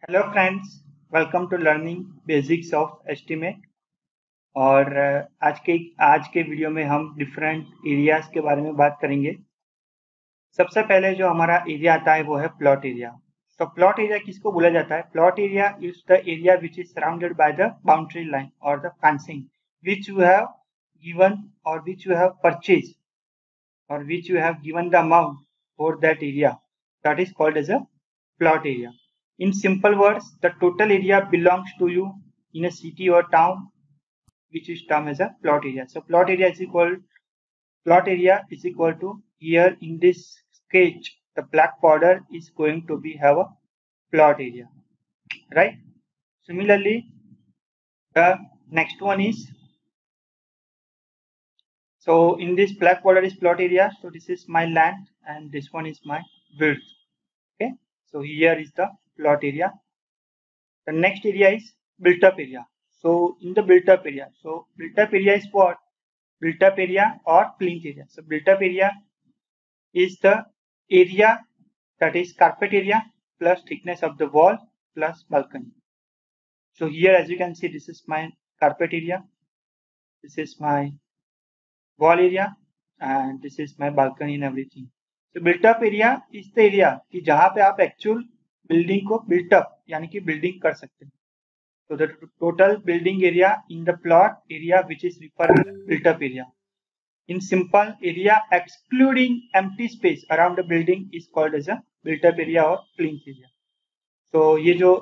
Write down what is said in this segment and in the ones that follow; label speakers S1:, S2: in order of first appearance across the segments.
S1: Hello friends, welcome to learning basics of estimate. और आज के वीडियो में हम डिफरेंट एरियाज के बारे में बात करेंगे। सबसे पहले जो हमारा एरिया आता है वो है प्लॉट एरिया। तो प्लॉट एरिया किसको बोला जाता है? Plot area is the area which is surrounded by the boundary line or the fencing which you have given or which you have purchase or which you have given the amount for that area, that is called as a plot area. In simple words, the total area belongs to you in a city or town, which is termed as a plot area. So plot area is equal to, here in this sketch the black border is going to be have a plot area, right? Similarly, the next one is, so in this black border is plot area, so this is my land and this one is my width. Okay, so here is the plot area. The next area is built up area. So in the built up area, so built up area is what? Built up area or plinth area. So built up area is the area that is carpet area plus thickness of the wall plus balcony. So here, as you can see, this is my carpet area, this is my wall area and this is my balcony and everything. So built up area is the area कि जहाँ पे आप actual building को built up यानी कि building कर सकते हैं. So the total building area in the plot area which is referred to built up area. In simple, area excluding empty space around the building is called as a built up area or plinth area. So ये जो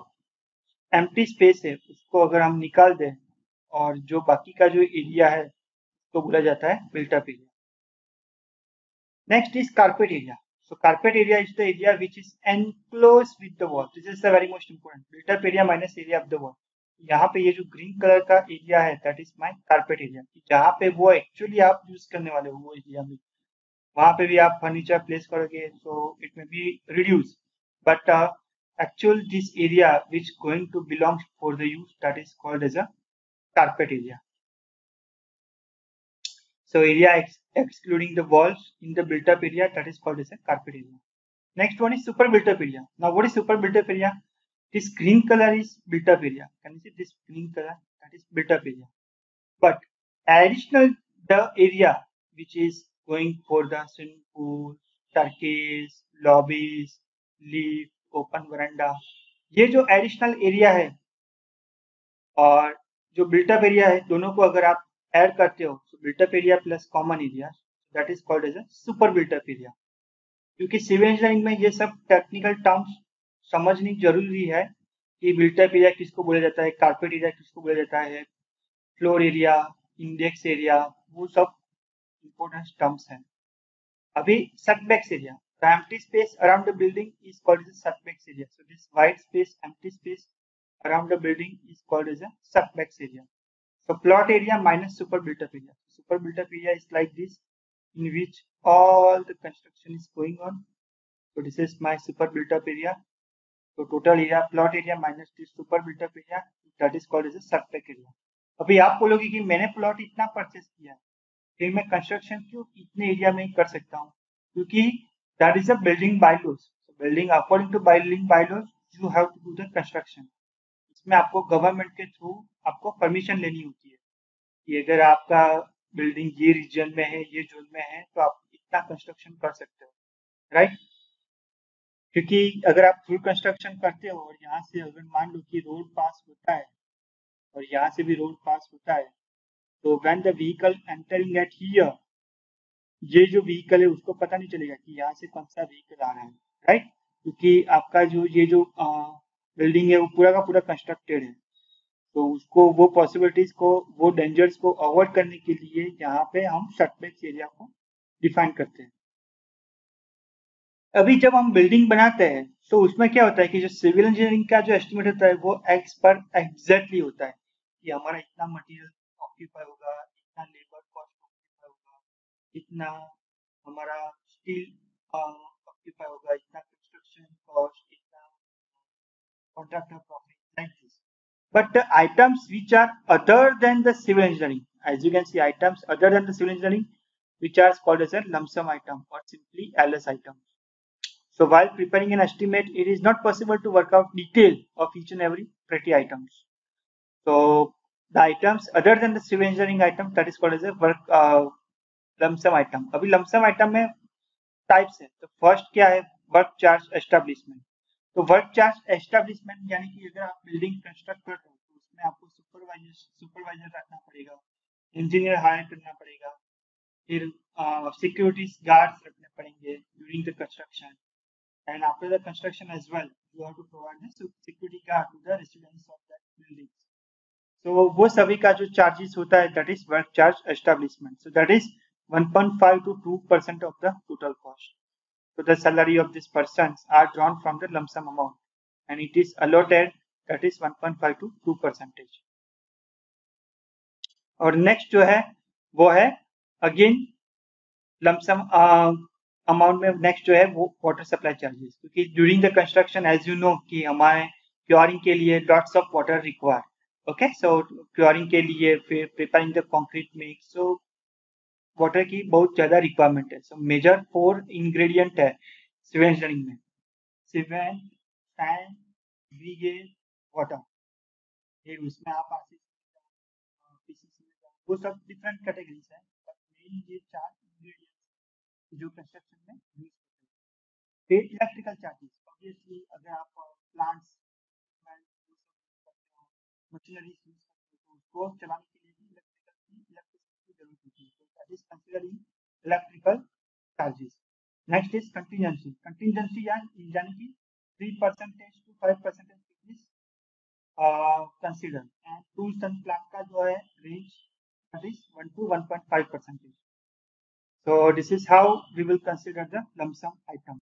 S1: empty space है उसको अगर हम निकाल दें और जो बाकी का जो एरिया है तो बोला जाता है built up area. Next is carpet area. So carpet area is the area which is enclosed with the wall. This is the very most important. Built up area minus area of the wall. यहाँ पे ये जो green colour का area है that is my carpet area, जहाँ पे वो actually आप यूज करने वाले हो वो एरिया में, वहां पे भी आप फर्नीचर प्लेस करोगे so it may be reduce, but actual this area which going to belongs for the use that is called as a carpet area. So area excluding the walls in the built up area, that is called as a carpet area. Next one is super built up area. Now what is super built up area? This green color is built up area. Can you see this green color? That is built up area. But additional the area which is going for the swimming pool, staircase, lobbies, lift, open veranda, ये जो additional area है और जो built up area है दोनों को अगर आप ऐड करते हो, so built up area plus common area, that is called as a super built up area. क्योंकि सिविल इंजीनियरिंग में ये सब टेक्निकल टर्म्स समझनी जरूरी है कि बिल्टअप एरिया किसको बोला जाता है, कारपेट एरिया किसको बोला जाता है, फ्लोर एरिया, इंडेक्स एरिया, वो सब इंपॉर्टेंट टर्म्स हैं. अभी setbacks area, the empty space around the building is called as a setbacks area. So this white space, empty space around the building is called as a setbacks area. So plot area minus super built up area. Super built up area is like this, in which all the construction is going on. So this is my super built up area. So total area plot area minus this super built up area, that is called as a setback area. अभी आप बोलोगे कि मैंने plot इतना purchase किया है फिर मैं कंस्ट्रक्शन क्यों इतने एरिया में ही कर सकता हूँ? क्योंकि that is a building bylaws. Building according to building bylaws you have to do the construction. इसमें आपको गवर्नमेंट के थ्रू आपको परमिशन लेनी होती है कि अगर आपका बिल्डिंग ये रीजन में है, ये जोन में है, तो आप इतना कंस्ट्रक्शन कर सकते हो, राइट? क्योंकि अगर आप फुल कंस्ट्रक्शन करते हो और यहाँ से अगर मान लो कि रोड पास होता है और यहाँ से भी रोड पास होता है, तो when the vehicle entering eight here, ये जो व्हीकल है उसको पता नहीं चलेगा कि यहाँ से कौन सा व्हीकल आ रहा है, राइट? क्योंकि आपका जो ये जो बिल्डिंग है वो पूरा का पूरा कंस्ट्रक्टेड है, तो उसको वो पॉसिबिलिटीज को, वो डेंजर्स को अवॉइड करने के लिए यहाँ पे हम सेटबैक एरिया को डिफाइन करते हैं. अभी जब हम बिल्डिंग बनाते हैं तो उसमें क्या होता है कि जो सिविल इंजीनियरिंग का जो एस्टिमेट होता है वो एक्स पर एग्जैक्टली होता है कि हमारा इतना मटेरियल ऑक्यूपाई होगा, इतना लेबर कॉस्ट ऑक्यूपाई होगा, इतना हमारा स्टील ऑक्यूपाई होगा, इतना कंस्ट्रक्शन कॉस्ट, इतना contractor profit, like this. But the items which are other than the civil engineering, as you can see, items other than the civil engineering, which are called as a lump sum item or simply LS items. So while preparing an estimate, it is not possible to work out detail of each and every petty items. So the items other than the civil engineering item, that is called as a work lump sum item. अभी lump sum item में types है. तो first क्या है, work charge establishment. तो work charge establishment यानी कि अगर आप बिल्डिंग कंस्ट्रक्ट कर रहे हो तो उसमें आपको सुपरवाइजर रखना पड़ेगा, इंजीनियर हायर करना पड़ेगा, फिर सिक्योरिटी गार्ड्स रखने पड़ेंगे during the construction, and after the construction as well you have to provide the security guard to the residents of that building. तो वो सभी का जो चार्जेस होता है that is work charge establishment. So that is 1.5 to 2% of the total cost. So the salary of these persons are drawn from the lump sum amount and it is allotted, that is 1.5 to 2%. और next जो है वो है again lump sum amount में next जो है वो water supply charges, क्योंकि during the construction as you know कि हमारे क्योरिंग के लिए lots of water require. Okay, so curing के लिए फिर preparing the concrete mix, so water की बहुत ज्यादा रिक्वायरमेंट है. सो मेजर 4 इंग्रेडिएंट है सिविल इंजीनियरिंग में, सीमेंट, सैंड, ब्रिगेड, वाटर. फिर उसमें आप वो सब डिफरेंट कैटेगरीज है, बट मेन ये 4 इंग्रेडिएंट्स जो कंस्ट्रक्शन में यूज होते हैं. फिर इलेक्ट्रिकल चार्जेस, ऑब्वियसली अगर आप प्लांट्स मशीनरीज यूज करते हो तो उसको चलाने के लिए भी इलेक्ट्रिसिटी की जरूरत होती है. तो that is considering electrical charges. Next is contingency. Contingency यानी कि 3% to 5% thickness consider, and tools and plant का जो है range that is 1 to 1.5%. So this is how we will consider the lump sum item.